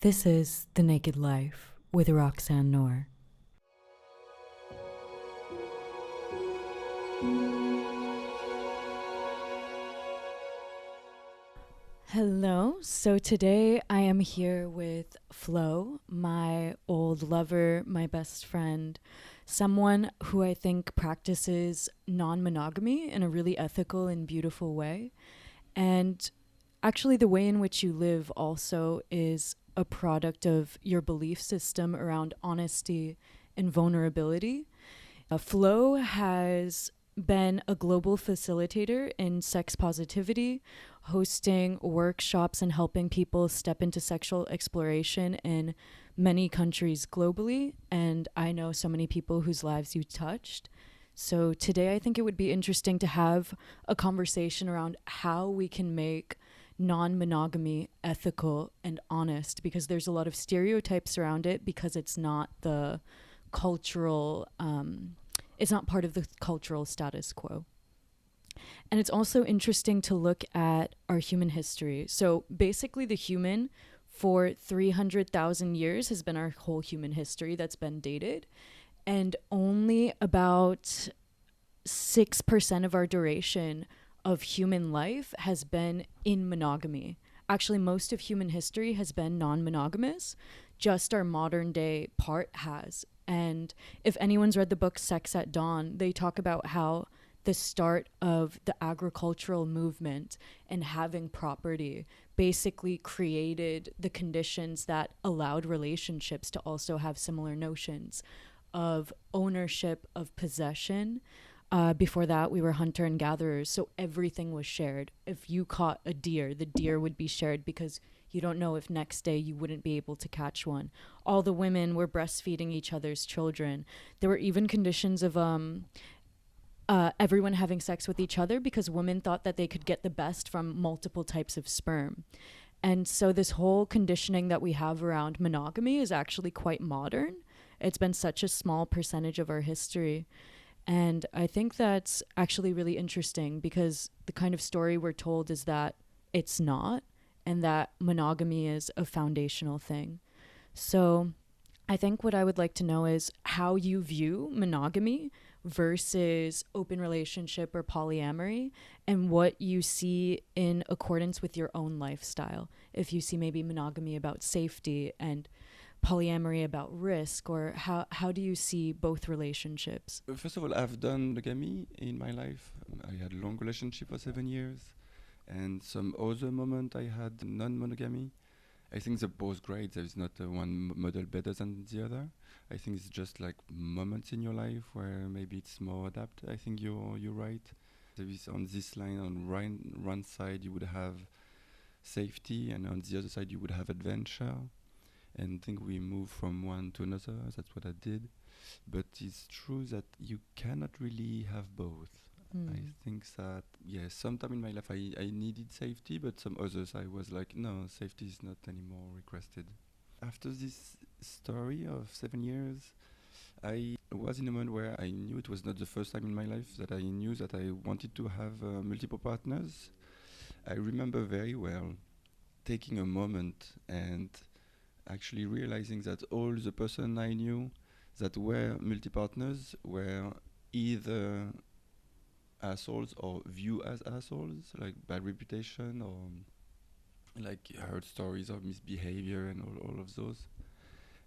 This is The Naked Life with Roxanne Noor. Hello, so today I am here with Flo, my old lover, my best friend, someone who I think practices non-monogamy in a really ethical and beautiful way. And actually the way in which you live also is a product of your belief system around honesty and vulnerability. Flo has been a global facilitator in sex positivity, hosting workshops and helping people step into sexual exploration in many countries globally. And I know so many people whose lives you touched. So today I think it would be interesting to have a conversation around how we can make non-monogamy ethical and honest, because there's a lot of stereotypes around it because it's not the cultural it's not part of the cultural status quo. And it's also interesting to look at our human history. So basically the human for 300,000 years has been our whole human history that's been dated, and only about 6% of our duration of human life has been in monogamy. Actually, most of human history has been non-monogamous. Just our modern day part has. And if anyone's read the book Sex at Dawn, they talk about how the start of the agricultural movement and having property basically created the conditions that allowed relationships to also have similar notions of ownership, of possession. Before that, we were hunter and gatherers, so everything was shared. If you caught a deer, the deer would be shared because you don't know if next day you wouldn't be able to catch one. All the women were breastfeeding each other's children. There were even conditions of everyone having sex with each other because women thought that they could get the best from multiple types of sperm. And so this whole conditioning that we have around monogamy is actually quite modern. It's been such a small percentage of our history. And I think that's actually really interesting because the kind of story we're told is that it's not, and that monogamy is a foundational thing. So I think what I would like to know is how you view monogamy versus open relationship or polyamory, and what you see in accordance with your own lifestyle. If you see maybe monogamy about safety and polyamory about risk, or how do you see both relationships? First of all, I've done monogamy in my life. I had a long relationship for 7 years, and some other moment I had non-monogamy. I think they're both great. There is not one model better than the other. I think it's just like moments in your life where maybe it's more adapted. I think you're right. There is on this line, on one side you would have safety, and on the other side you would have adventure. And I think we move from one to another. That's what I did. But it's true that you cannot really have both. I think that, yes, sometime in my life I needed safety, but some others I was like, no, safety is not anymore requested. After this story of 7 years, I was in a moment where I knew it was not the first time in my life that I knew that I wanted to have multiple partners. I remember very well taking a moment and actually realizing that all the person I knew that were multi-partners were either assholes or viewed as assholes, like bad reputation, or like heard stories of misbehavior and all of those.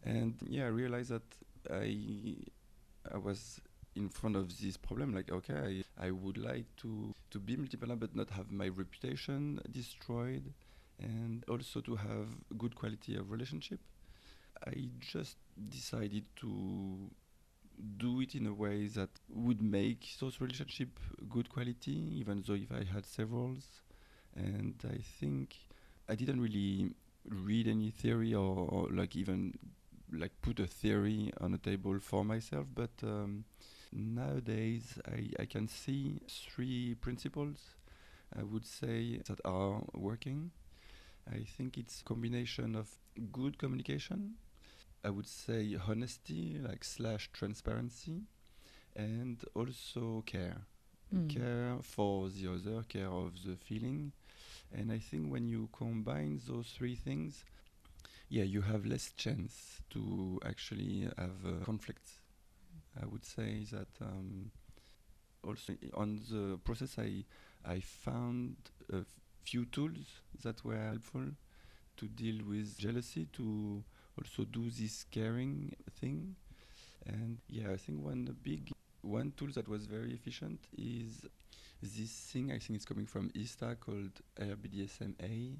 And yeah, I realized that I was in front of this problem, like, okay, I would like to be multi-partner but not have my reputation destroyed, and also to have good quality of relationship. I just decided to do it in a way that would make those relationship good quality, even though if I had severals. And I think I didn't really read any theory or like even like put a theory on the table for myself, but nowadays I can see 3 principles I would say that are working. I think it's a combination of good communication, I would say honesty, like slash transparency, and also care. Care for the other, care of the feeling. And I think when you combine those 3 things, you have less chance to actually have conflicts. I would say that also on the process, I found a few tools that were helpful to deal with jealousy, to also do this caring thing. And I think one tool that was very efficient is this thing. I think it's coming from ISTA called BDSM,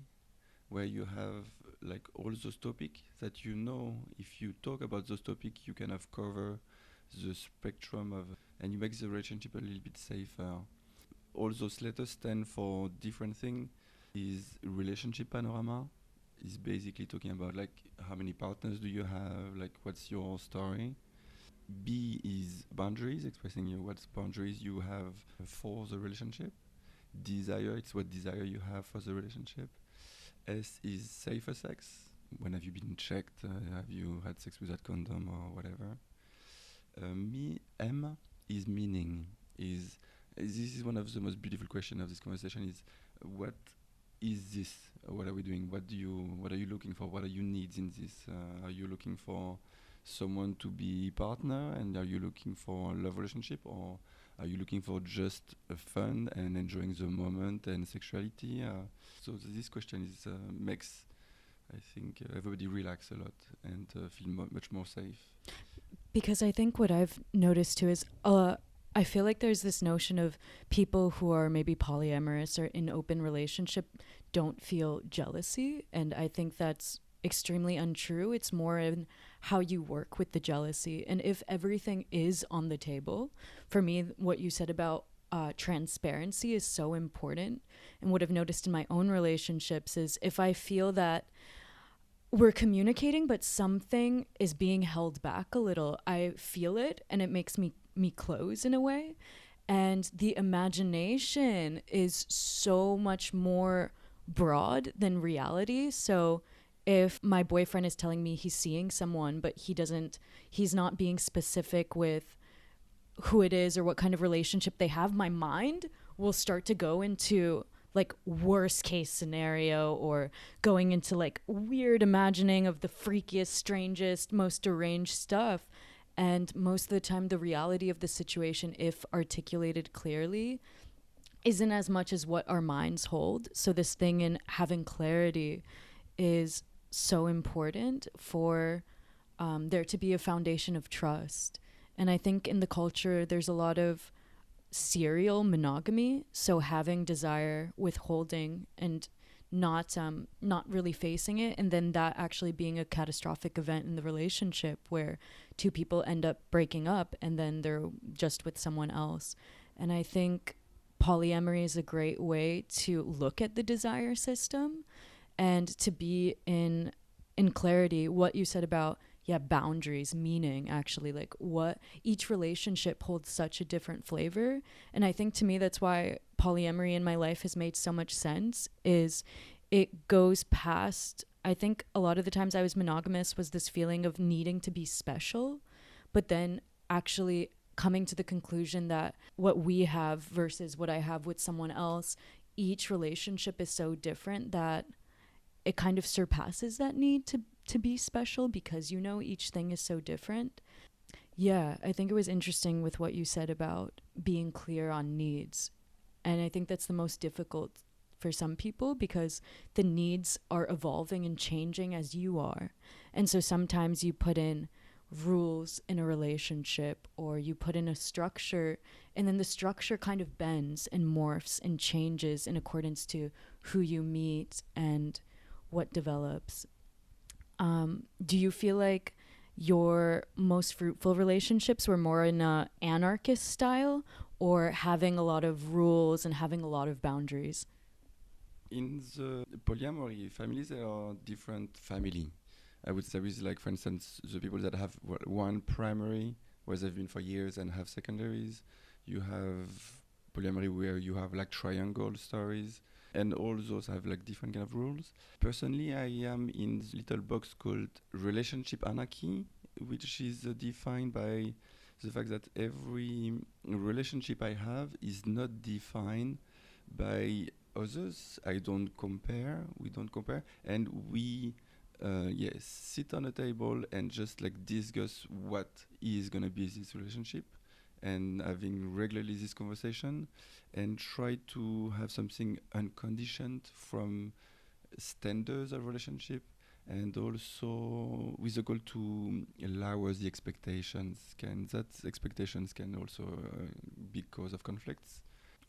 where you have like all those topics that if you talk about those topics, you kind of cover the spectrum of, and you make the relationship a little bit safer. All those letters stand for different things. Is relationship panorama, is basically talking about like how many partners do you have, like what's your story. B is boundaries, expressing what boundaries you have for the relationship. Desire, it's what desire you have for the relationship. S is safer sex. When have you been checked? Have you had sex without condom or whatever? M is meaning. This is one of the most beautiful questions of this conversation. Is what is this? What are we doing? What are you looking for? What are your needs in this? Are you looking for someone to be partner, and are you looking for a love relationship, or are you looking for just fun and enjoying the moment and sexuality? So this question makes, I think, everybody relax a lot and feel much more safe. Because I think what I've noticed too is I feel like there's this notion of people who are maybe polyamorous or in open relationship don't feel jealousy, and I think that's extremely untrue. It's more in how you work with the jealousy, and if everything is on the table. For me, what you said about transparency is so important, and what I've noticed in my own relationships is if I feel that we're communicating but something is being held back a little, I feel it and it makes me close in a way. And the imagination is so much more broad than reality. So if my boyfriend is telling me he's seeing someone but he's not being specific with who it is or what kind of relationship they have, my mind will start to go into like worst case scenario, or going into like weird imagining of the freakiest, strangest, most deranged stuff. And most of the time the reality of the situation, if articulated clearly, isn't as much as what our minds hold. So this thing in having clarity is so important for there to be a foundation of trust. And I think in the culture there's a lot of serial monogamy, so having desire, withholding, and not really facing it, and then that actually being a catastrophic event in the relationship where two people end up breaking up and then they're just with someone else. And I think polyamory is a great way to look at the desire system and to be in clarity. What you said about boundaries, meaning, actually, like what each relationship holds such a different flavor. And I think to me that's why polyamory in my life has made so much sense, is it goes past, I think a lot of the times I was monogamous was this feeling of needing to be special, but then actually coming to the conclusion that what we have versus what I have with someone else, each relationship is so different that it kind of surpasses that need to be special, because each thing is so different. I think it was interesting with what you said about being clear on needs, and I think that's the most difficult for some people, because the needs are evolving and changing as you are. And so sometimes you put in rules in a relationship, or you put in a structure, and then the structure kind of bends and morphs and changes in accordance to who you meet and what develops. Do you feel like your most fruitful relationships were more in a anarchist style, or having a lot of rules and having a lot of boundaries? In the polyamory families, there are different family. I would say, with, like, for instance, the people that have one primary, where they've been for years, and have secondaries. You have polyamory where you have like triangle stories, and all those have like different kind of rules. Personally, I am in this little box called relationship anarchy, which is defined by the fact that every relationship I have is not defined by others. We don't compare, and we yes, sit on a table and just like discuss what is gonna be this relationship, and having regularly this conversation, and try to have something unconditioned from standards of relationship, and also with the goal to lower the expectations. Expectations can also be cause of conflicts.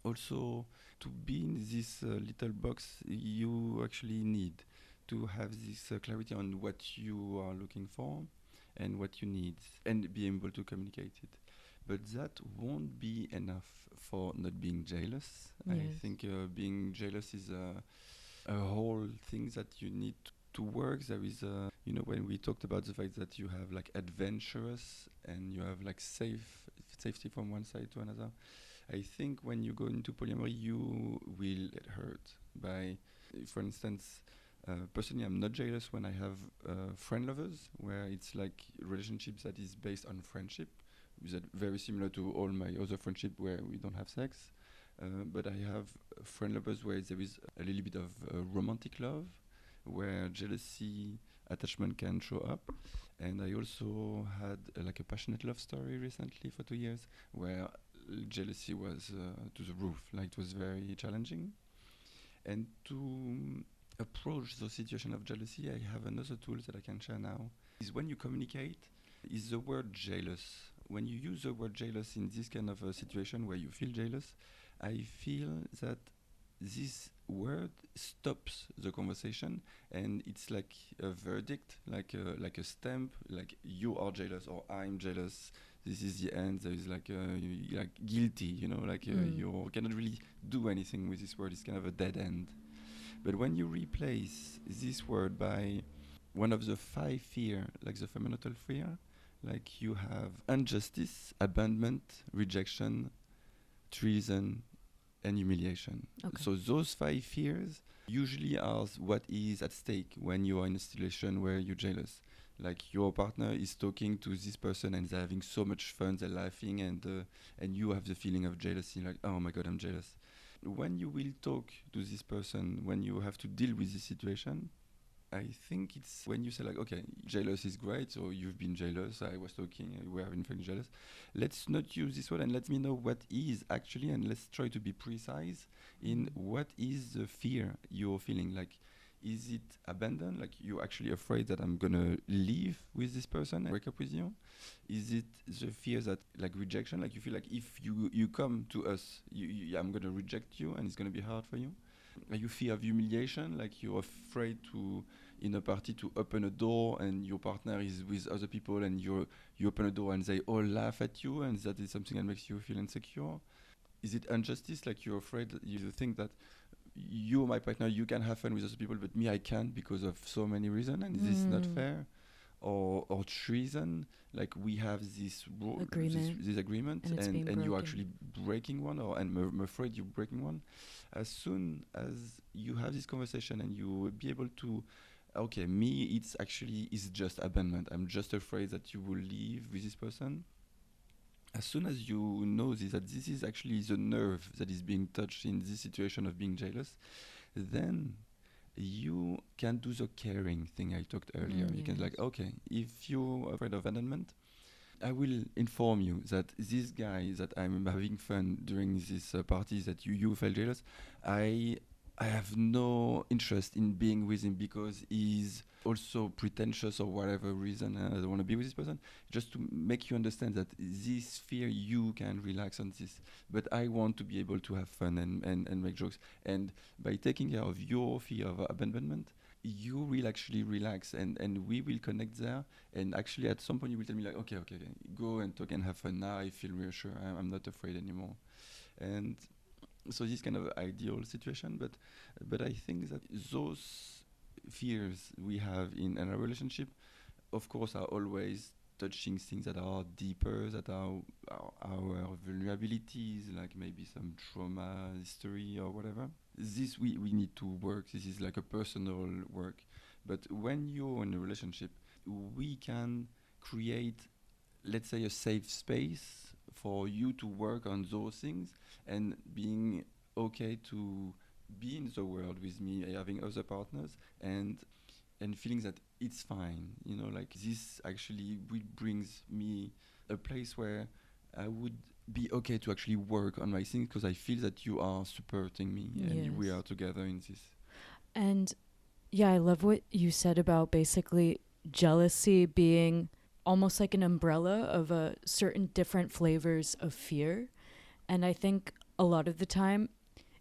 Also, to be in this little box, you actually need to have this clarity on what you are looking for and what you need, and be able to communicate it. But that won't be enough for not being jealous. Yes. I think being jealous is a whole thing that you need to work. There is when we talked about the fact that you have like adventurous and you have like safety from one side to another. I think when you go into polyamory, you will get hurt by, for instance, personally, I'm not jealous when I have friend lovers, where it's like relationships that is based on friendship, that very similar to all my other friendship where we don't have sex. But I have friend lovers where there is a little bit of romantic love, where jealousy, attachment can show up. And I also had like a passionate love story recently for 2 years, where jealousy was to the roof. Like it was very challenging. And to approach the situation of jealousy, I have another tool that I can share now. Is when you communicate, is the word jealous. When you use the word jealous in this kind of a situation where you feel jealous, I feel that this word stops the conversation, and it's like a verdict, like a stamp, like you are jealous or I'm jealous. This is the end. There is like like guilty, you cannot really do anything with this word. It's kind of a dead end. But when you replace this word by one of the 5 fear, like the fundamental fear, like you have injustice, abandonment, rejection, treason, and humiliation. Okay. So those 5 fears usually are what is at stake when you are in a situation where you're jealous. Like your partner is talking to this person and they're having so much fun, they're laughing, and you have the feeling of jealousy, like, oh my God, I'm jealous. When you will talk to this person, when you have to deal with this situation, I think it's when you say like, okay, jealous is great, so you've been jealous, I was talking, we have been feeling jealous. Let's not use this word and let me know what is actually, and let's try to be precise in what is the fear you're feeling. Like, is it abandon? Like you're actually afraid that I'm gonna leave with this person and break up with you? Is it the fear that like rejection? Like you feel like if you come to us, I'm gonna reject you and it's gonna be hard for you? Are you fear of humiliation? Like you're afraid to in a party to open a door and your partner is with other people and you open a door and they all laugh at you and that is something that makes you feel insecure? Is it injustice? Like you're afraid that you think that you, my partner, you can have fun with other people, but me, I can't because of so many reasons, and this is not fair. Or treason, like we have this agreement, and you're actually breaking one, or and I'm afraid you're breaking one. As soon as you have this conversation and you will be able to, okay, me, it's just abandonment. I'm just afraid that you will leave with this person. As soon as you know that this is actually the nerve that is being touched in this situation of being jealous, then you can do the caring thing I talked earlier. You can like, okay, if you're afraid of abandonment, I will inform you that this guy that I'm having fun during this party that you felt jealous, I have no interest in being with him because he's also pretentious or whatever reason. I don't want to be with this person. Just to make you understand that this fear, you can relax on this. But I want to be able to have fun and make jokes. And by taking care of your fear of abandonment, you will actually relax and we will connect there. And actually at some point you will tell me like, okay, go and talk and have fun. Now I feel reassured. I'm not afraid anymore. And so this kind of ideal situation, but I think that those fears we have in a relationship, of course, are always touching things that are deeper, that are our vulnerabilities, like maybe some trauma history or whatever. This we need to work. This is like a personal work. But when you're in a relationship, we can create, let's say, a safe space for you to work on those things and being okay to be in the world with me, having other partners and feeling that it's fine. Like this actually brings me a place where I would be okay to actually work on my things, because I feel that you are supporting me and we Yes. are together in this. And yeah, I love what you said about basically jealousy being almost like an umbrella of a certain different flavors of fear. And I think a lot of the time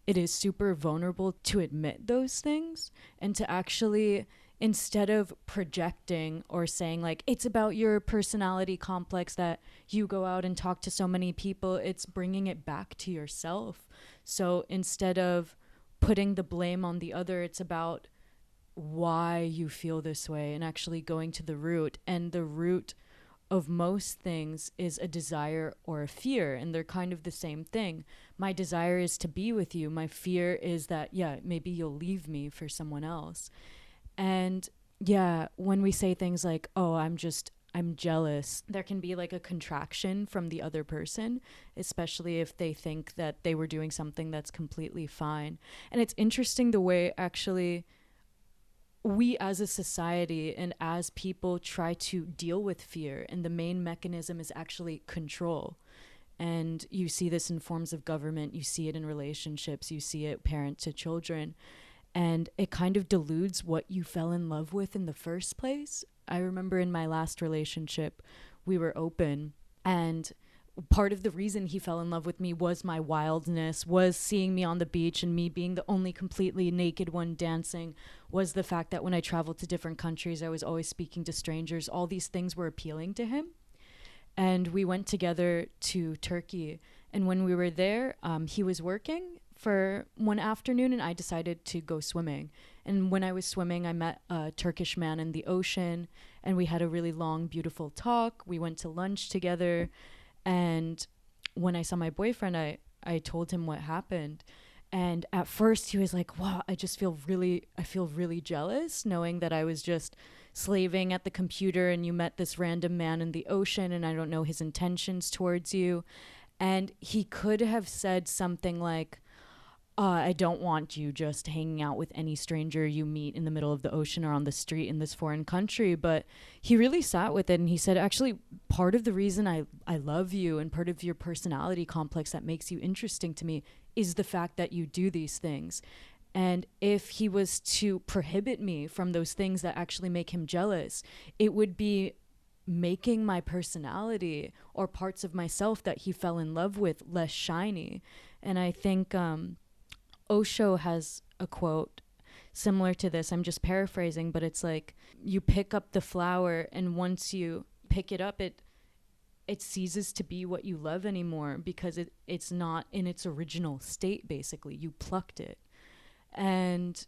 it is super vulnerable to admit those things and to actually, instead of projecting or saying like it's about your personality complex that you go out and talk to so many people, it's bringing it back to yourself. So instead of putting the blame on the other, it's about why you feel this way and actually going to the root. And the root of most things is a desire or a fear, and they're kind of the same thing. My desire is to be with you. My fear is that, yeah, maybe you'll leave me for someone else. And yeah, when we say things like, oh, I'm jealous, there can be like a contraction from the other person, especially if they think that they were doing something that's completely fine. And it's interesting the way actually we as a society and as people try to deal with fear, and the main mechanism is actually control. And you see this in forms of government, you see it in relationships, you see it parent to children, and it kind of deludes what you fell in love with in the first place. I remember in my last relationship, we were open, and part of the reason he fell in love with me was my wildness, was seeing me on the beach and me being the only completely naked one dancing, was the fact that when I traveled to different countries, I was always speaking to strangers. All these things were appealing to him. And we went together to Turkey. And when we were there, he was working for one afternoon and I decided to go swimming. And when I was swimming, I met a Turkish man in the ocean and we had a really long, beautiful talk. We went to lunch together. And when I saw my boyfriend, I told him what happened. And at first he was like, wow, I feel really jealous knowing that I was just slaving at the computer and you met this random man in the ocean and I don't know his intentions towards you. And he could have said something like, I don't want you just hanging out with any stranger you meet in the middle of the ocean or on the street in this foreign country. But he really sat with it and he said, actually, part of the reason I love you and part of your personality complex that makes you interesting to me is the fact that you do these things. And if he was to prohibit me from those things that actually make him jealous, it would be making my personality or parts of myself that he fell in love with less shiny. And I think Osho has a quote similar to this. I'm just paraphrasing, but it's like you pick up the flower and once you pick it up, it ceases to be what you love anymore because it's not in its original state, basically. You plucked it. And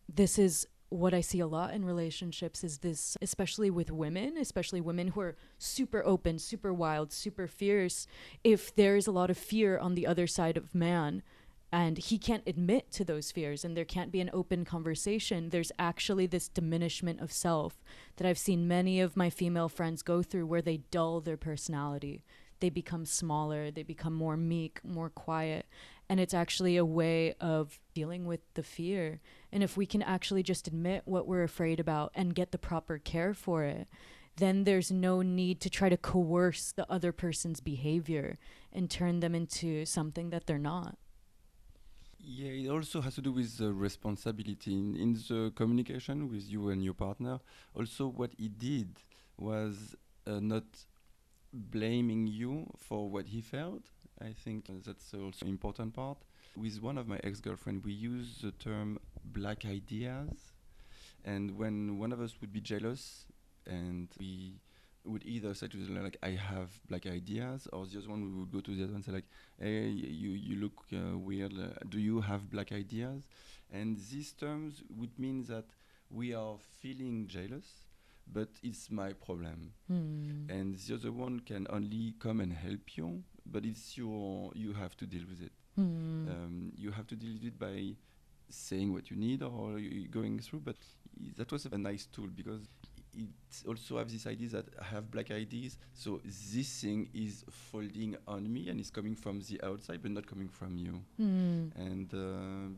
this is what I see a lot in relationships is this, especially women who are super open, super wild, super fierce. If there is a lot of fear on the other side of man, and he can't admit to those fears and there can't be an open conversation, there's actually this diminishment of self that I've seen many of my female friends go through where they dull their personality. They become smaller, they become more meek, more quiet. And it's actually a way of dealing with the fear. And if we can actually just admit what we're afraid about and get the proper care for it, then there's no need to try to coerce the other person's behavior and turn them into something that they're not. Yeah, it also has to do with the responsibility in the communication with you and your partner. Also, what he did was not blaming you for what he felt. I think that's also an important part. With one of my ex-girlfriends, we use the term black ideas. And when one of us would be jealous and we would either say to the other, like, I have black ideas, or the other one, we would go to the other and say, like, hey, you look weird, do you have black ideas? And these terms would mean that we are feeling jealous, but it's my problem. And the other one can only come and help you, but you have to deal with it. You have to deal with it by saying what you need or you're going through, but that was a nice tool because it also have this idea that I have black ideas, so this thing is folding on me and it's coming from the outside but not coming from you. And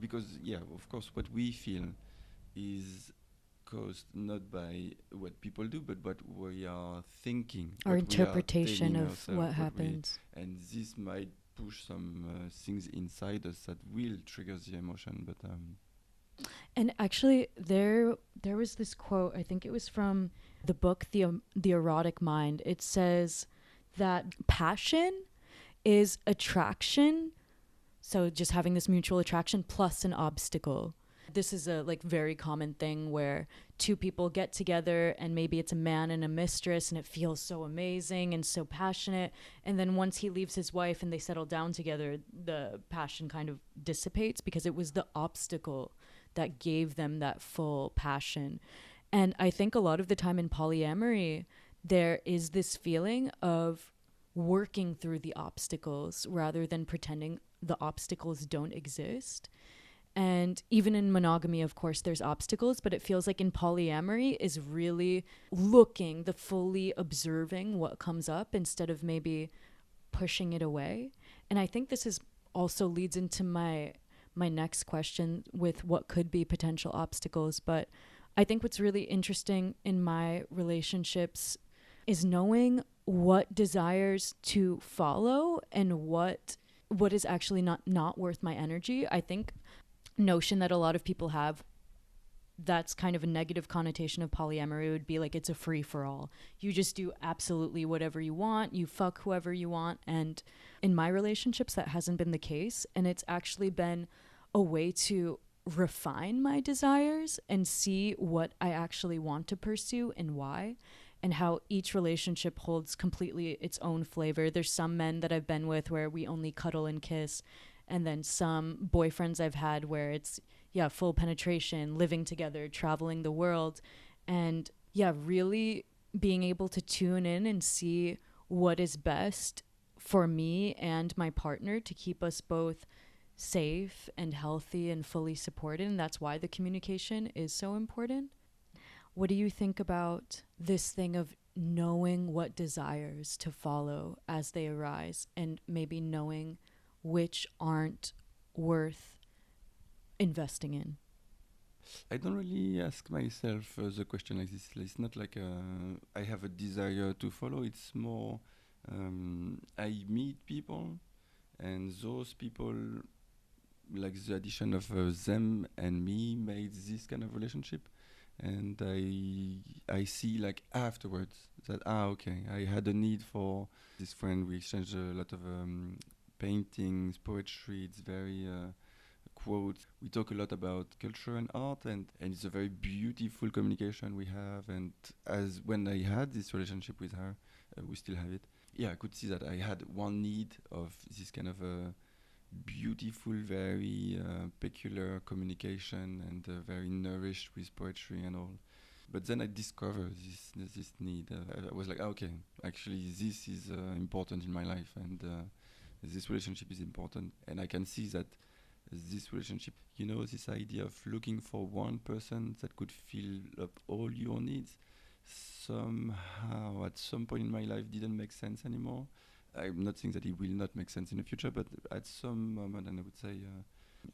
because, yeah, of course, what we feel is caused not by what people do, but what we are thinking, Our what we are interpretation telling of ourselves, what happens. and this might push some things inside us that will trigger the emotion. But And actually, there was this quote. I think it was from the book The Erotic Mind. It says that passion is attraction, so just having this mutual attraction plus an obstacle. This is a like very common thing where two people get together and maybe it's a man and a mistress and it feels so amazing and so passionate, and then once he leaves his wife and they settle down together, the passion kind of dissipates because it was the obstacle that gave them that full passion. And I think a lot of the time in polyamory, there is this feeling of working through the obstacles rather than pretending the obstacles don't exist. And even in monogamy, of course, there's obstacles, but it feels like in polyamory is really the fully observing what comes up instead of maybe pushing it away. And I think this is also leads into my next question with what could be potential obstacles. But I think what's really interesting in my relationships is knowing what desires to follow and what is actually not worth my energy. I think notion that a lot of people have that's kind of a negative connotation of polyamory would be like it's a free for all. You just do absolutely whatever you want, you fuck whoever you want. And in my relationships that hasn't been the case, and it's actually been a way to refine my desires and see what I actually want to pursue and why, and how each relationship holds completely its own flavor. There's some men that I've been with where we only cuddle and kiss, and then some boyfriends I've had where it's full penetration, living together, traveling the world, and really being able to tune in and see what is best for me and my partner to keep us both safe and healthy and fully supported. And that's why the communication is so important. What do you think about this thing of knowing what desires to follow as they arise and maybe knowing which aren't worth investing in? I don't really ask myself the question like this. It's not like I have a desire to follow. It's more I meet people, and those people, like the addition of them and me, made this kind of relationship. And I see like afterwards that okay, I had a need for this friend. We exchanged a lot of paintings, poetry. It's very quotes. We talk a lot about culture and art, and it's a very beautiful communication we have. And as when I had this relationship with her, we still have it. Yeah, I could see that I had one need of this kind of a beautiful, very peculiar communication, and very nourished with poetry and all. But then I discovered this need. I was like, okay, actually, this is important in my life, and this relationship is important. And I can see that this relationship, this idea of looking for one person that could fill up all your needs, somehow at some point in my life didn't make sense anymore. I'm not saying that it will not make sense in the future, but at some moment, and I would say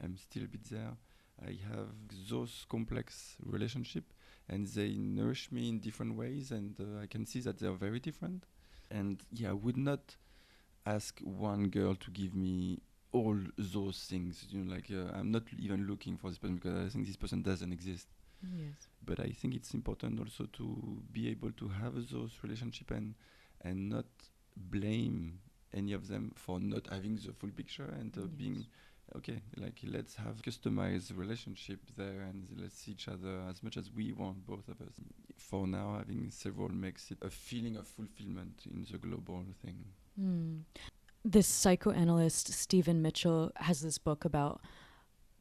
I'm still a bit there, I have those complex relationships, and they nourish me in different ways, and I can see that they're very different. And I would not ask one girl to give me all those things. I'm not even looking for this person because I think this person doesn't exist. Yes. But I think it's important also to be able to have those relationships and not blame any of them for not having the full picture, and being okay, like let's have customized relationship there, and let's see each other as much as we want, both of us. For now, having several makes it a feeling of fulfillment in the global thing. This psychoanalyst Stephen Mitchell has this book about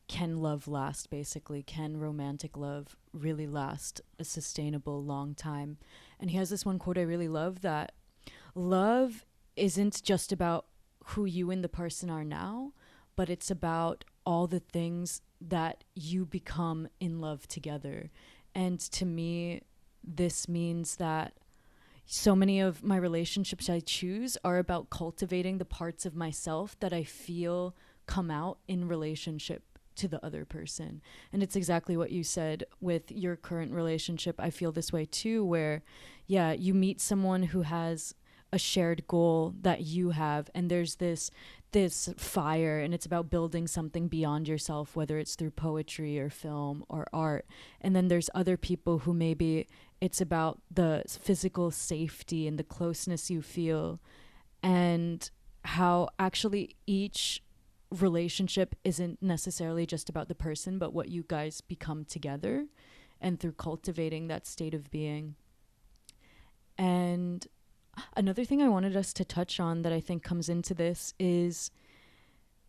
can love last, basically. Can romantic love really last a sustainable long time? And he has this one quote I really love, that love isn't just about who you and the person are now, but it's about all the things that you become in love together. And to me, this means that so many of my relationships I choose are about cultivating the parts of myself that I feel come out in relationship to the other person. And it's exactly what you said with your current relationship. I feel this way too, where, yeah, you meet someone who has a shared goal that you have, and there's this fire, and it's about building something beyond yourself, whether it's through poetry or film or art. And then there's other people who maybe it's about the physical safety and the closeness you feel, and how actually each relationship isn't necessarily just about the person, but what you guys become together and through cultivating that state of being. And another thing I wanted us to touch on that I think comes into this is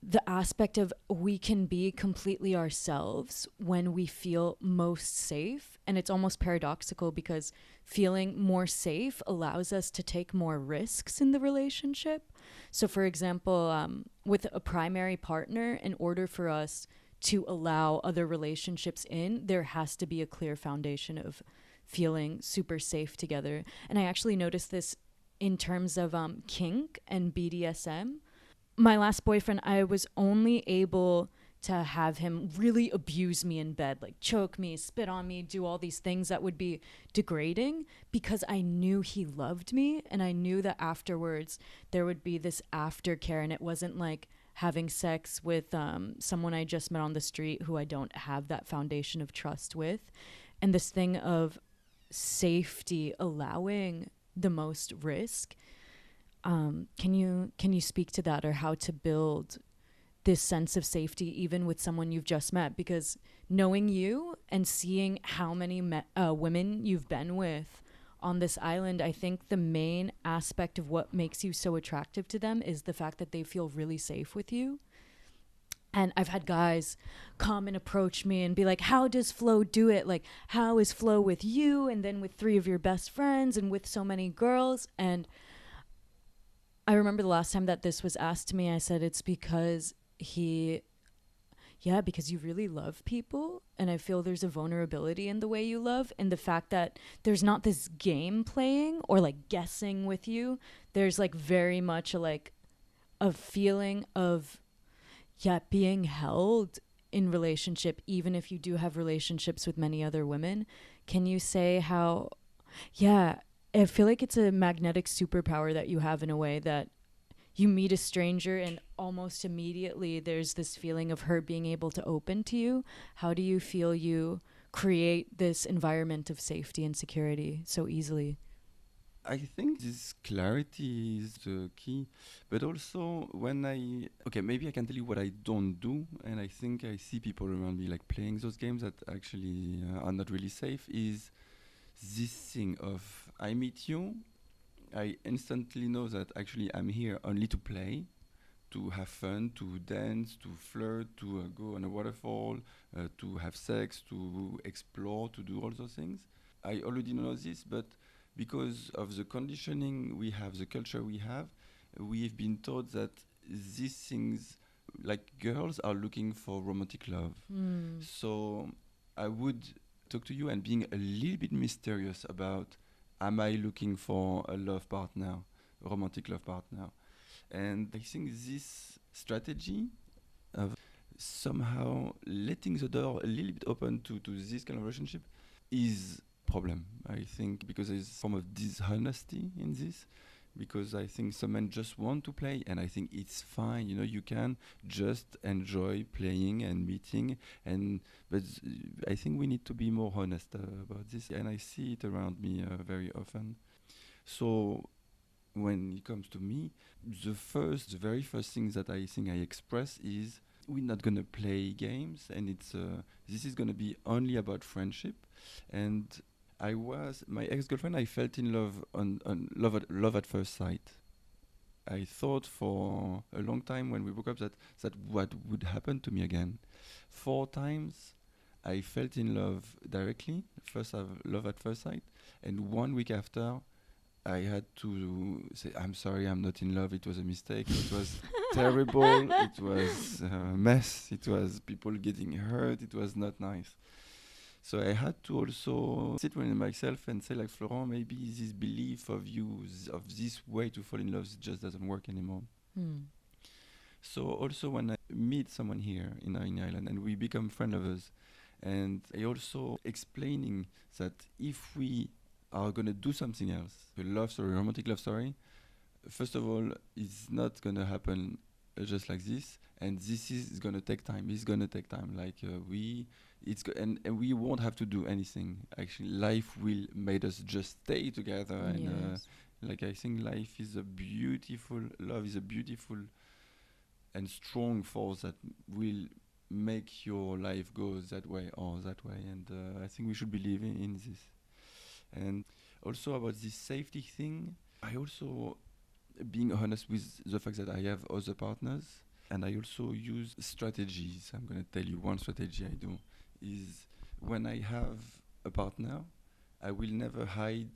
the aspect of we can be completely ourselves when we feel most safe. And it's almost paradoxical because feeling more safe allows us to take more risks in the relationship. So, for example, with a primary partner, in order for us to allow other relationships in, there has to be a clear foundation of feeling super safe together. And I actually noticed this in terms of kink and BDSM. My last boyfriend, I was only able to have him really abuse me in bed, like choke me, spit on me, do all these things that would be degrading, because I knew he loved me, and I knew that afterwards there would be this aftercare, and it wasn't like having sex with someone I just met on the street who I don't have that foundation of trust with. And this thing of safety allowing the most risk. Can you speak to that, or how to build this sense of safety even with someone you've just met? Because knowing you and seeing how many women you've been with on this island, I think the main aspect of what makes you so attractive to them is the fact that they feel really safe with you. And I've had guys come and approach me and be like, how does Flo do it? Like, how is Flo with you, and then with 3 of your best friends, and with so many girls? And I remember the last time that this was asked to me, I said it's because because you really love people, and I feel there's a vulnerability in the way you love, and the fact that there's not this game playing or like guessing with you. There's like very much a feeling of being held in relationship, even if you do have relationships with many other women. Can you say how I feel like it's a magnetic superpower that you have, in a way that you meet a stranger and almost immediately there's this feeling of her being able to open to you? How do you feel you create this environment of safety and security so easily? I think this clarity is the key, but also maybe I can tell you what I don't do, and I think I see people around me like playing those games that actually are not really safe, is this thing of I meet you, I instantly know that actually I'm here only to play, to have fun, to dance, to flirt, to go on a waterfall, to have sex, to explore, to do all those things. I already know this, but because of the conditioning we have, the culture we have, we've been taught that these things, like girls are looking for romantic love. So I would talk to you and being a little bit mysterious about, am I looking for a love partner, a romantic love partner? And I think this strategy of somehow letting the door a little bit open to this kind of relationship is problem, I think, because there's a form of dishonesty in this, because I think some men just want to play, and I think it's fine, you can just enjoy playing and meeting, but I think we need to be more honest about this, and I see it around me very often. So when it comes to me, the very first thing that I think I express is, we're not gonna play games, and this is gonna be only about friendship. And my ex-girlfriend, I felt in love on love at first sight. I thought for a long time when we broke up that what would happen to me again. 4 times I felt in love directly, love at first sight, and 1 week after I had to say, I'm sorry, I'm not in love, it was a mistake, it was terrible, it was a mess, it was people getting hurt, it was not nice. So I had to also sit with myself and say, like, Florent, maybe this belief of you, of this way to fall in love, just doesn't work anymore. So also when meet someone here in Ireland, and we become friend lovers. And I also explaining that if we are gonna do something else, a love story, romantic love story, first of all, it's not gonna happen just like this, and this is gonna take time. It's gonna take time. Like and we won't have to do anything. Actually, life will made us just stay together, and Yes. like I think life is a beautiful, love is a beautiful and strong force that will make your life go that way or that way. And I think we should believe in this. And also about this safety thing, I also being honest with the fact that I have other partners, and I also use strategies. I'm gonna tell you one strategy I do is when I have a partner, I will never hide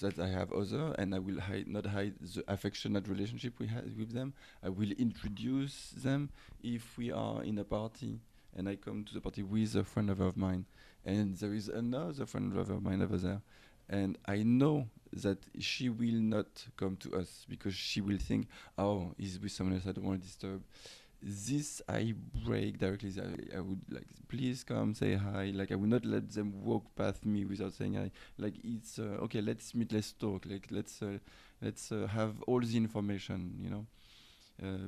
that I have other, and I will not hide the affectionate relationship we have with them. I will introduce them if we are in a party and I come to the party with a friend of mine, and there is another friend of mine over there, and I know that she will not come to us because she will think, oh, he's with someone else, I don't want to disturb. This I break directly. I would like, please come say hi. Like I will not let them walk past me without saying hi. Like it's okay. Let's meet. Let's talk. Like let's have all the information. You know.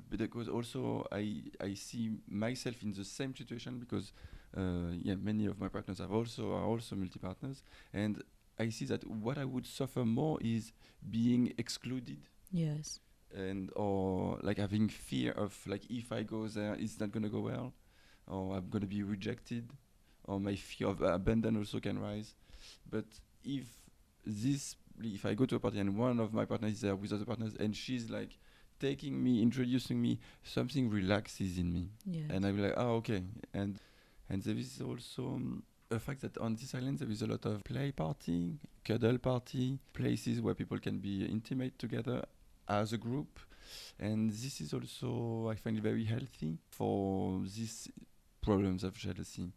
But because also I see myself in the same situation because yeah, many of my partners are also multi partners, and I see that what I would suffer more is being excluded, Yes. and or like having fear of like if I go there it's not gonna go well, or I'm gonna be rejected, or my fear of abandon also can rise. But if if I go to a party and one of my partners is there with other partners and she's like taking me, introducing me, something relaxes in me. Yes. And I'll be like, oh okay. And there is also a fact that on this island there is a lot of play party, cuddle party, places where people can be intimate together as a group, and this is also I find it very healthy for these problems of jealousy,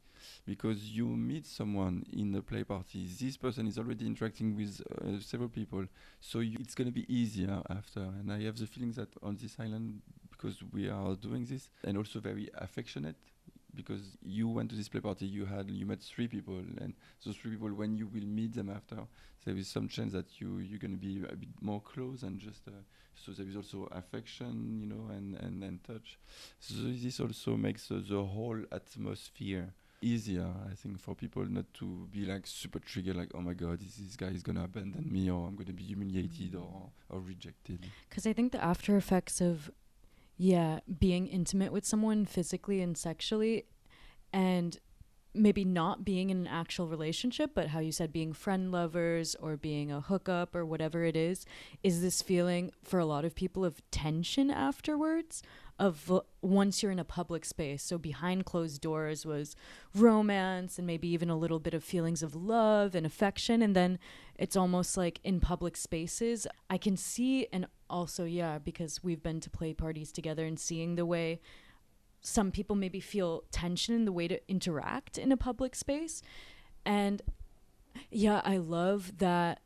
because you meet someone in a play party, this person is already interacting with several people, so it's going to be easier after. And I have the feeling that on this island, because we are doing this, and also very affectionate, because you went to this play party, you met 3 people, and those 3 people, when you will meet them after, there is some chance that you're going to be a bit more close, and just so there is also affection, you know, and touch. So this also makes the whole atmosphere easier, I think, for people not to be like super triggered, like, oh my god, this guy is gonna abandon me, or I'm gonna be humiliated or rejected. Because I think the after effects of, yeah, being intimate with someone physically and sexually, and maybe not being in an actual relationship, but how you said being friend lovers or being a hookup or whatever it is this feeling for a lot of people of tension afterwards, of once you're in a public space. So behind closed doors was romance and maybe even a little bit of feelings of love and affection, and then it's almost like in public spaces I can see, and also, yeah, because we've been to play parties together and seeing the way some people maybe feel tension in the way to interact in a public space. And yeah, I love that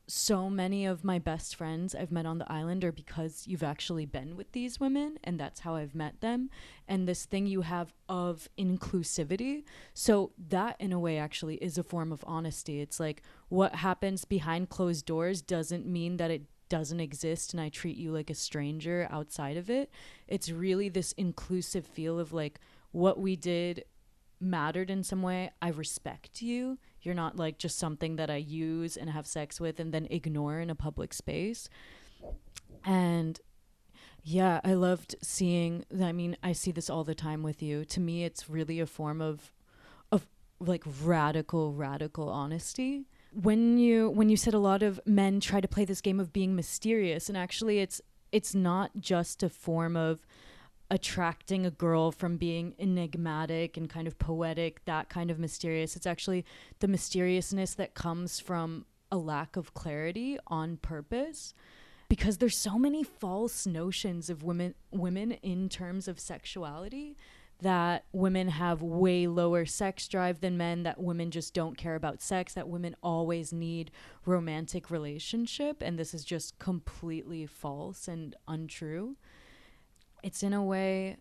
so many of my best friends I've met on the island are because you've actually been with these women, and that's how I've met them. And this thing you have of inclusivity. So that in a way actually is a form of honesty. It's like what happens behind closed doors doesn't mean that it doesn't exist and I treat you like a stranger outside of it. It's really this inclusive feel of like what we did mattered in some way. I respect you. You're not like just something that I use and have sex with and then ignore in a public space. And yeah, I loved seeing, I mean, I see this all the time with you. To me, it's really a form of like radical honesty. When you said a lot of men try to play this game of being mysterious, and actually it's not just a form of attracting a girl from being enigmatic and kind of poetic, that kind of mysterious. It's actually the mysteriousness that comes from a lack of clarity on purpose, because there's so many false notions of women in terms of sexuality, that women have way lower sex drive than men, that women just don't care about sex, that women always need romantic relationship, and this is just completely false and untrue. It's in a way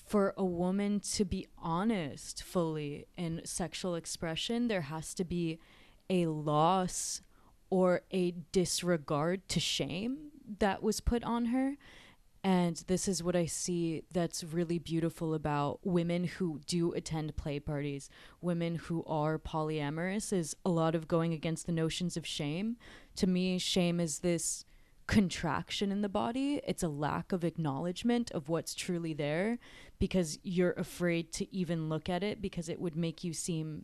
for a woman to be honest fully in sexual expression, there has to be a loss or a disregard to shame that was put on her. And this is what I see that's really beautiful about women who do attend play parties, women who are polyamorous, is a lot of going against the notions of shame. To me, shame is this contraction in the body. It's a lack of acknowledgement of what's truly there because you're afraid to even look at it because it would make you seem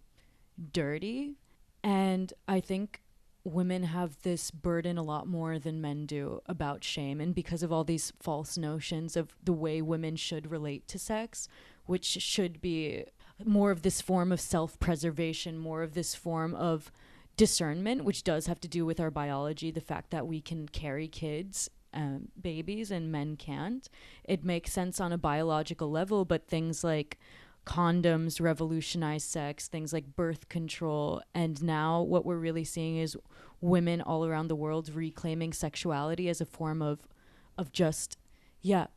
dirty. And I think women have this burden a lot more than men do about shame. And because of all these false notions of the way women should relate to sex, which should be more of this form of self-preservation, more of this form of discernment, which does have to do with our biology, the fact that we can carry kids, babies, and men can't. It makes sense on a biological level, but things like condoms revolutionize sex, things like birth control, and now what we're really seeing is women all around the world reclaiming sexuality as a form of just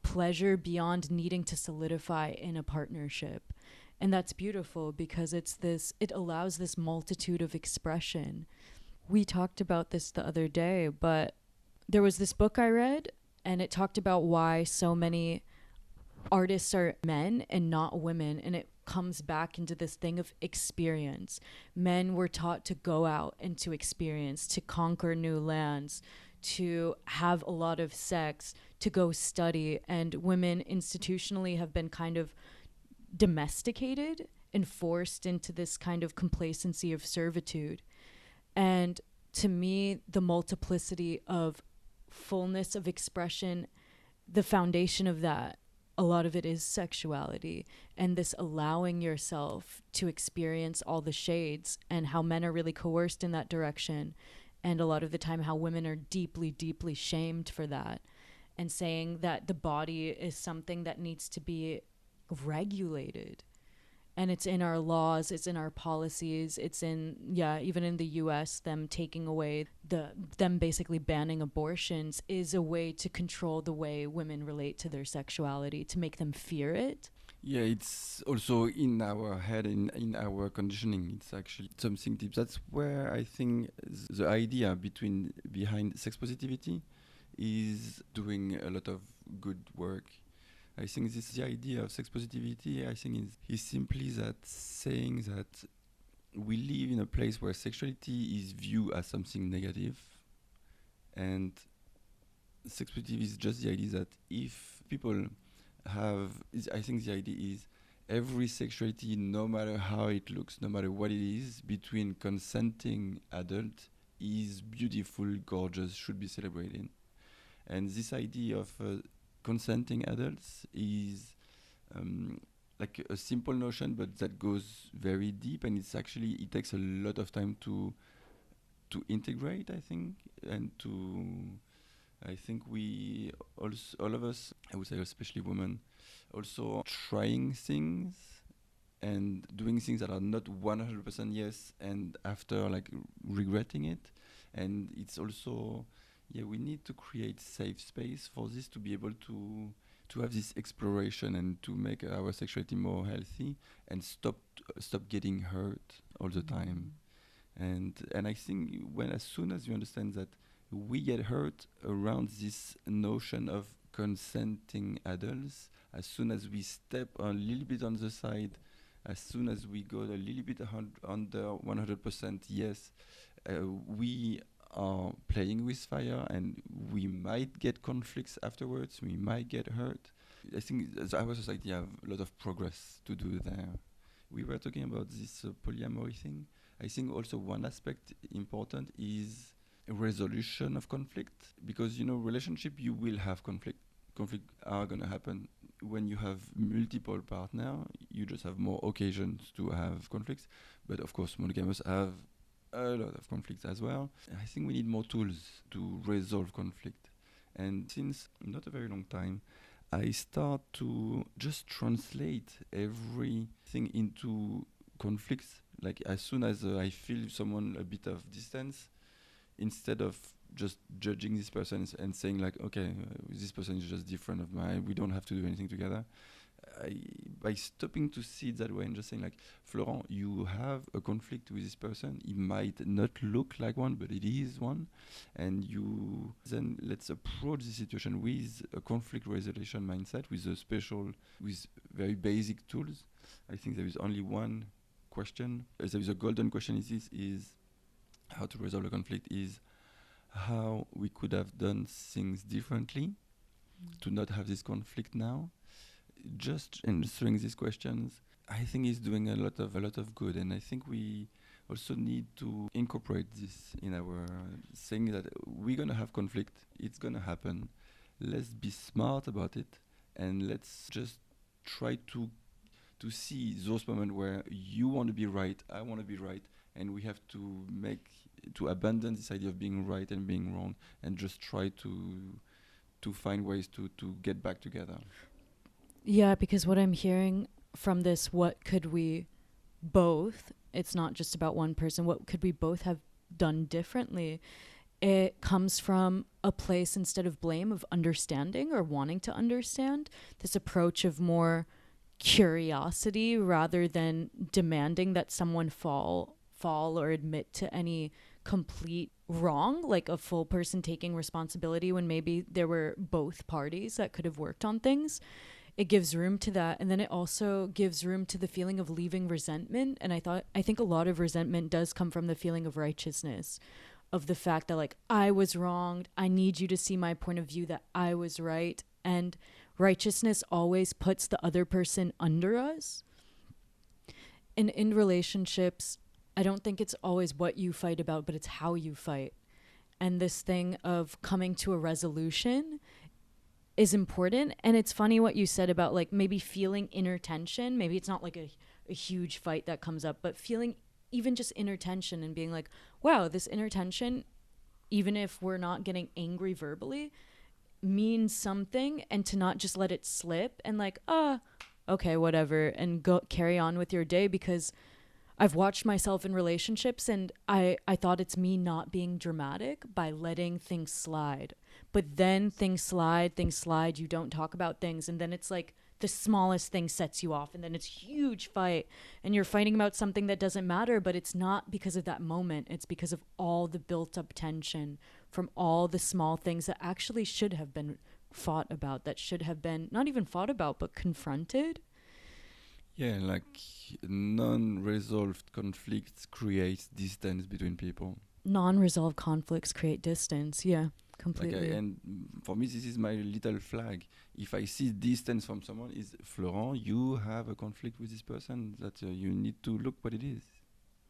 pleasure beyond needing to solidify in a partnership. And that's beautiful because it allows this multitude of expression. We talked about this the other day, but there was this book I read and it talked about why so many artists are men and not women, and it comes back into this thing of experience. Men were taught to go out and to experience, to conquer new lands, to have a lot of sex, to go study, and women institutionally have been kind of domesticated and forced into this kind of complacency of servitude. And to me, the multiplicity of fullness of expression, the foundation of that, a lot of it is sexuality and this allowing yourself to experience all the shades, and how men are really coerced in that direction. And a lot of the time how women are deeply, deeply shamed for that, and saying that the body is something that needs to be regulated. And it's in our laws, it's in our policies, it's in, even in the US, them taking away them basically banning abortions is a way to control the way women relate to their sexuality, to make them fear it. Yeah, it's also in our head, in our conditioning. It's actually something deep. That's where I think the idea behind sex positivity is doing a lot of good work. I think the idea of sex positivity, I think, is simply that saying that we live in a place where sexuality is viewed as something negative, and sex positivity is just the idea that if people I think the idea is every sexuality, no matter how it looks, no matter what it is, between consenting adult is beautiful, gorgeous, should be celebrated. And this idea of consenting adults is like a simple notion, but that goes very deep, and it takes a lot of time to integrate, I think, and I think we also, all of us, I would say especially women, also trying things and doing things that are not 100% yes, and after like regretting it. And it's also, we need to create safe space for this, to be able to have this exploration and to make our sexuality more healthy, and stop getting hurt all the time. And I think as soon as you understand that we get hurt around this notion of consenting adults, as soon as we step a little bit on the side, as soon as we go a little bit under 100% yes, we are playing with fire, and we might get conflicts afterwards, we might get hurt. I think our society have a lot of progress to do there. We were talking about this polyamory thing. I think also one aspect important is resolution of conflict, because relationship, you will have conflict are going to happen. When you have multiple partners, you just have more occasions to have conflicts, but of course monogamous have a lot of conflicts as well. I think we need more tools to resolve conflict. And since not a very long time, I start to just translate everything into conflicts. Like as soon as I feel someone a bit of distance, instead of just judging this person and saying like, okay, this person is just different of mine, we don't have to do anything together, by stopping to see it that way and just saying like, Florent, you have a conflict with this person. It might not look like one, but it is one. And you then let's approach the situation with a conflict resolution mindset, with very basic tools. I think there is only one question. There is a golden question is how to resolve a conflict is how we could have done things differently to not have this conflict now. Just answering these questions, I think is doing a lot of good, and I think we also need to incorporate this in our saying that we're gonna have conflict. It's gonna happen. Let's be smart about it, and let's just try to see those moments where you want to be right, I want to be right, and we have to abandon this idea of being right and being wrong, and just try to find ways to get back together. Yeah, because what I'm hearing from this, what could we both, it's not just about one person, what could we both have done differently? It comes from a place, instead of blame, of understanding or wanting to understand, this approach of more curiosity rather than demanding that someone fall or admit to any complete wrong, like a full person taking responsibility when maybe there were both parties that could have worked on things. It gives room to that, and then it also gives room to the feeling of leaving resentment. And I think a lot of resentment does come from the feeling of righteousness, of the fact that like, I was wronged, I need you to see my point of view, that I was right. And righteousness always puts the other person under us. And in relationships, I don't think it's always what you fight about, but it's how you fight. And this thing of coming to a resolution is important. And it's funny what you said about like maybe feeling inner tension. Maybe it's not like a huge fight that comes up, but feeling even just inner tension and being like, wow, this inner tension, even if we're not getting angry verbally, means something, and to not just let it slip and like, okay, whatever, and go carry on with your day. Because I've watched myself in relationships, and I thought it's me not being dramatic by letting things slide. But then things slide, you don't talk about things, and then it's like the smallest thing sets you off, and then it's huge fight, and you're fighting about something that doesn't matter, but it's not because of that moment. It's because of all the built up tension from all the small things that actually should have been fought about, that should have been not even fought about, but confronted. Yeah, like non-resolved conflicts create distance between people. Non-resolved conflicts create distance. Yeah, completely. And for me, this is my little flag. If I see distance from someone, is Florent, you have a conflict with this person that you need to look what it is.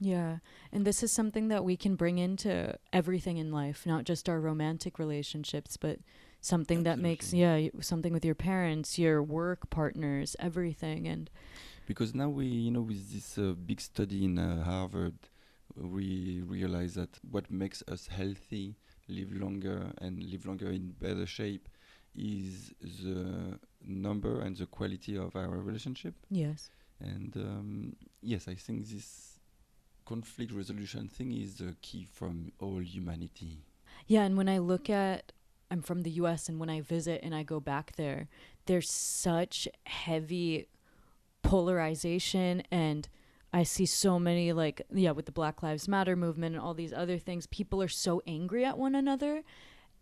Yeah, and this is something that we can bring into everything in life, not just our romantic relationships, but something that makes, something with your parents, your work partners, everything. And because now we, with this big study in Harvard, we realize that what makes us healthy, live longer in better shape, is the number and the quality of our relationship. Yes. And yes, I think this conflict resolution thing is the key from all humanity. Yeah, and when I look at, I'm from the US, and when I visit and I go back there, there's such heavy polarization, and I see so many with the Black Lives Matter movement and all these other things, people are so angry at one another.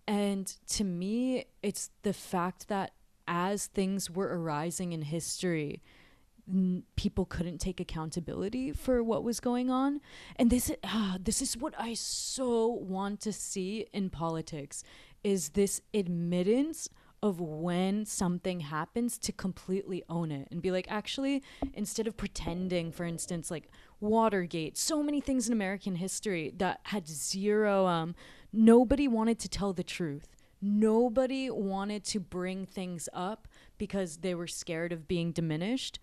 And to me, it's the fact that as things were arising in history, people couldn't take accountability for what was going on. And this is what I so want to see in politics, is this admittance of when something happens, to completely own it and be like, actually, instead of pretending, for instance, like Watergate, so many things in American history that had zero, nobody wanted to tell the truth. Nobody wanted to bring things up because they were scared of being diminished.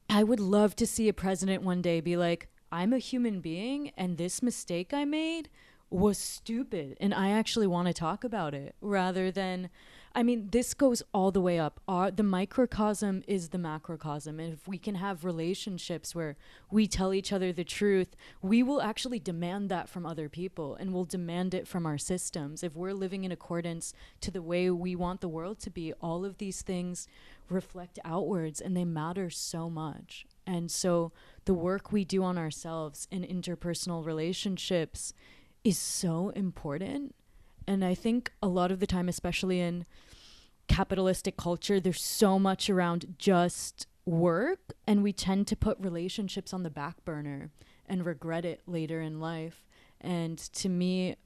I would love to see a president one day be like, I'm a human being, and this mistake I made was stupid, and I actually want to talk about it, rather than, I mean, this goes all the way up. The microcosm is the macrocosm. And if we can have relationships where we tell each other the truth, we will actually demand that from other people, and we'll demand it from our systems. If we're living in accordance to the way we want the world to be, all of these things reflect outwards, and they matter so much. And so the work we do on ourselves in interpersonal relationships is so important. And I think a lot of the time, especially in capitalistic culture, there's so much around just work, and we tend to put relationships on the back burner and regret it later in life. And to me,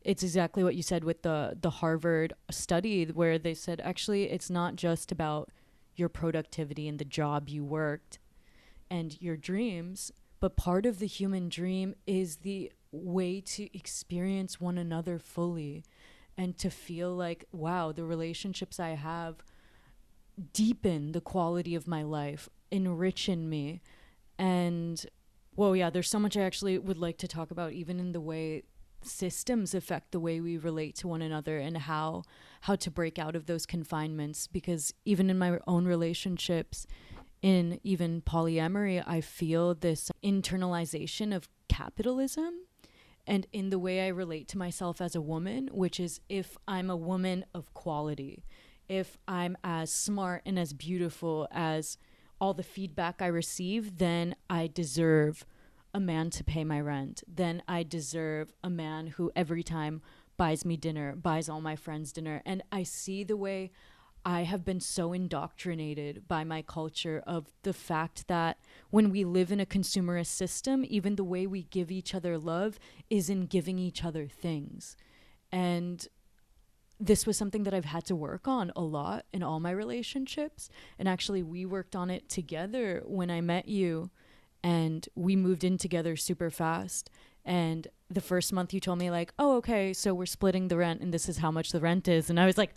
it's exactly what you said with the Harvard study, where they said, actually, it's not just about your productivity and the job you worked and your dreams, but part of the human dream is the way to experience one another fully and to feel like, wow, the relationships I have deepen the quality of my life, enrichen me. And, well, yeah, there's so much I actually would like to talk about, even in the way systems affect the way we relate to one another, and how to break out of those confinements. Because even in my own relationships, in even polyamory, I feel this internalization of capitalism and in the way I relate to myself as a woman, which is, if I'm a woman of quality, if I'm as smart and as beautiful as all the feedback I receive, then I deserve a man to pay my rent. Then I deserve a man who every time buys me dinner, buys all my friends dinner. And I see the way I have been so indoctrinated by my culture of the fact that when we live in a consumerist system, even the way we give each other love is in giving each other things. And this was something that I've had to work on a lot in all my relationships. And actually, we worked on it together when I met you, and we moved in together super fast. And the first month you told me, like, oh, okay, so we're splitting the rent and this is how much the rent is. And I was like,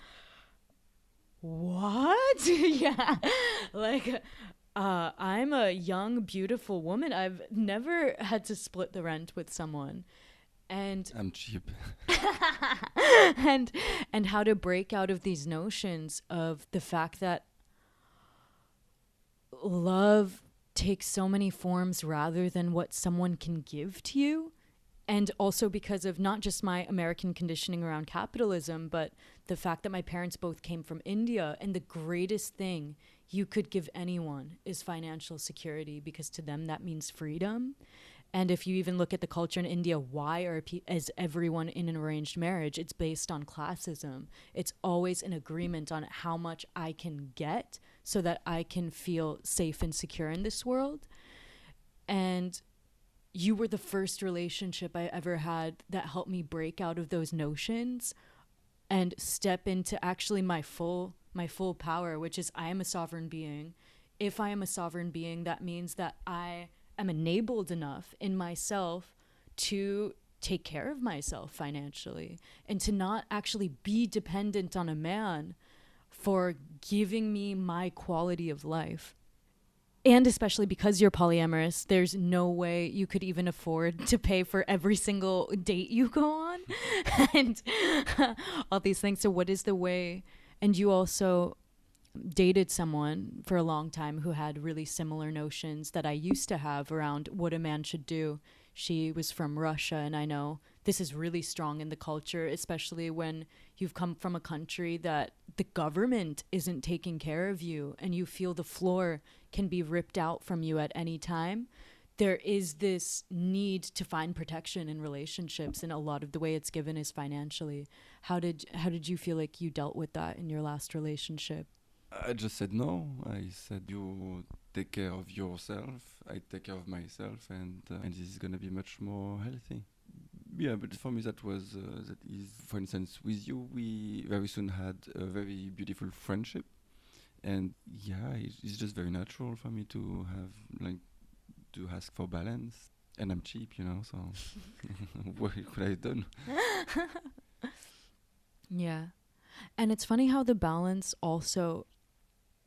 what? Yeah. Like, I'm a young, beautiful woman. I've never had to split the rent with someone. And I'm cheap. and how to break out of these notions of the fact that love takes so many forms rather than what someone can give to you. And also because of not just my American conditioning around capitalism, but the fact that my parents both came from India, and the greatest thing you could give anyone is financial security, because to them that means freedom. And if you even look at the culture in India, why is everyone in an arranged marriage? It's based on classism. It's always an agreement on how much I can get so that I can feel safe and secure in this world. And you were the first relationship I ever had that helped me break out of those notions and step into actually my full power, which is I am a sovereign being. If I am a sovereign being, that means that I am enabled enough in myself to take care of myself financially and to not actually be dependent on a man for giving me my quality of life. And especially because you're polyamorous, there's no way you could even afford to pay for every single date you go on and all these things. So what is the way? And you also dated someone for a long time who had really similar notions that I used to have around what a man should do. She was from Russia, and I know this is really strong in the culture, especially when you've come from a country that the government isn't taking care of you and you feel the floor can be ripped out from you at any time. There is this need to find protection in relationships, and a lot of the way it's given is financially. How did you feel like you dealt with that in your last relationship? I just said no. I said, you take care of yourself, I take care of myself, and this is going to be much more healthy. Yeah, but for me that is, for instance, with you, we very soon had a very beautiful friendship. And yeah, it's just very natural for me to have, like, to ask for balance. And I'm cheap, so what could I have done? Yeah. And it's funny how the balance also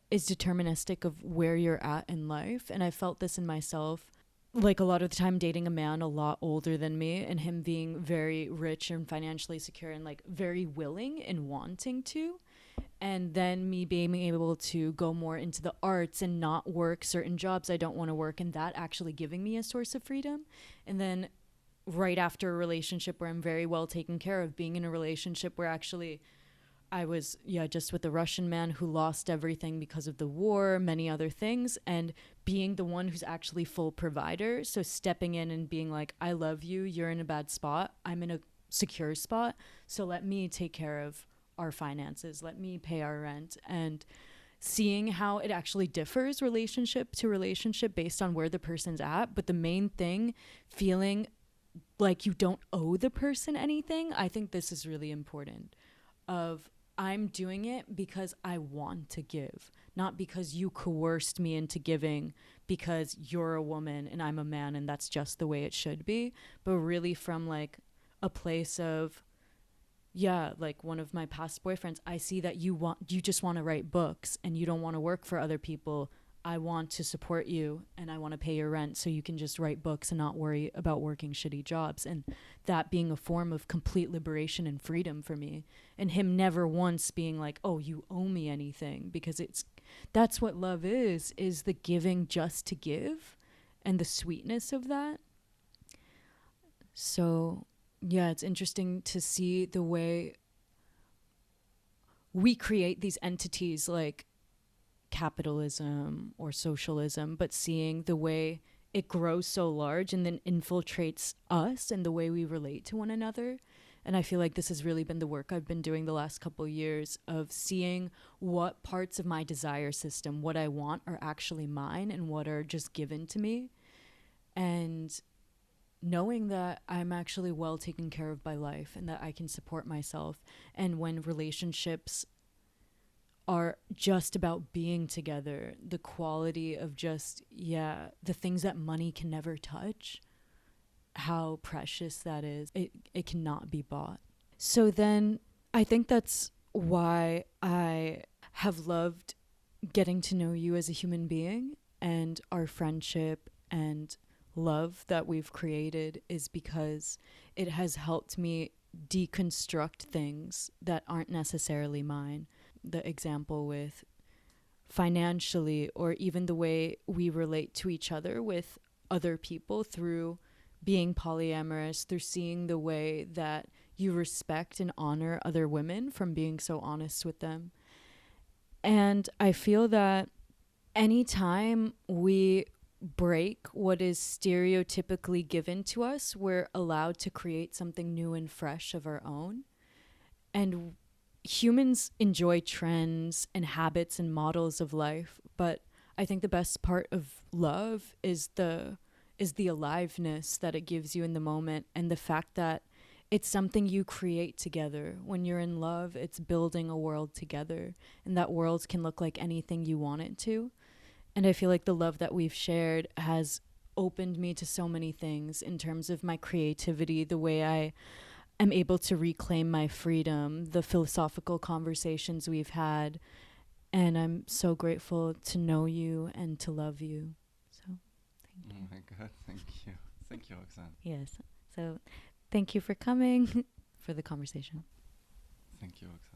is deterministic of where you're at in life. And I felt this in myself. like a lot of the time dating a man a lot older than me, and him being very rich and financially secure and like very willing and wanting to, and then me being able to go more into the arts and not work certain jobs I don't want to work, and that actually giving me a source of freedom. And then right after a relationship where I'm very well taken care of, being in a relationship where actually I was, just with a Russian man who lost everything because of the war, many other things, and being the one who's actually full provider. So stepping in and being like, I love you, you're in a bad spot, I'm in a secure spot, so let me take care of our finances, let me pay our rent. And seeing how it actually differs relationship to relationship based on where the person's at. But the main thing, feeling like you don't owe the person anything, I think this is really important. Of I'm doing it because I want to give, not because you coerced me into giving because you're a woman and I'm a man and that's just the way it should be, but really from like a place of, like one of my past boyfriends, I see that you just want to write books and you don't want to work for other people. I want to support you and I want to pay your rent so you can just write books and not worry about working shitty jobs. And that being a form of complete liberation and freedom for me. And him never once being like, oh, you owe me anything, because that's what love is the giving just to give and the sweetness of that. So it's interesting to see the way we create these entities like capitalism or socialism, but seeing the way it grows so large and then infiltrates us and the way we relate to one another. And I feel like this has really been the work I've been doing the last couple of years, of seeing what parts of my desire system, what I want, are actually mine and what are just given to me. And knowing that I'm actually well taken care of by life and that I can support myself. And when relationships are just about being together, the quality of just, the things that money can never touch, how precious that is. It cannot be bought. So then I think that's why I have loved getting to know you as a human being, and our friendship and love that we've created is because it has helped me deconstruct things that aren't necessarily mine. The example with financially, or even the way we relate to each other with other people through being polyamorous, through seeing the way that you respect and honor other women from being so honest with them. And I feel that anytime we break what is stereotypically given to us, we're allowed to create something new and fresh of our own. And humans enjoy trends and habits and models of life, but I think the best part of love is the aliveness that it gives you in the moment, and the fact that it's something you create together. When you're in love, it's building a world together, and that world can look like anything you want it to. And I feel like the love that we've shared has opened me to so many things in terms of my creativity, the way I am able to reclaim my freedom, the philosophical conversations we've had. And I'm so grateful to know you and to love you. So thank you. Oh my God, thank you. Thank you, Roxanne. Yes. So thank you for coming, for the conversation. Thank you, Roxanne.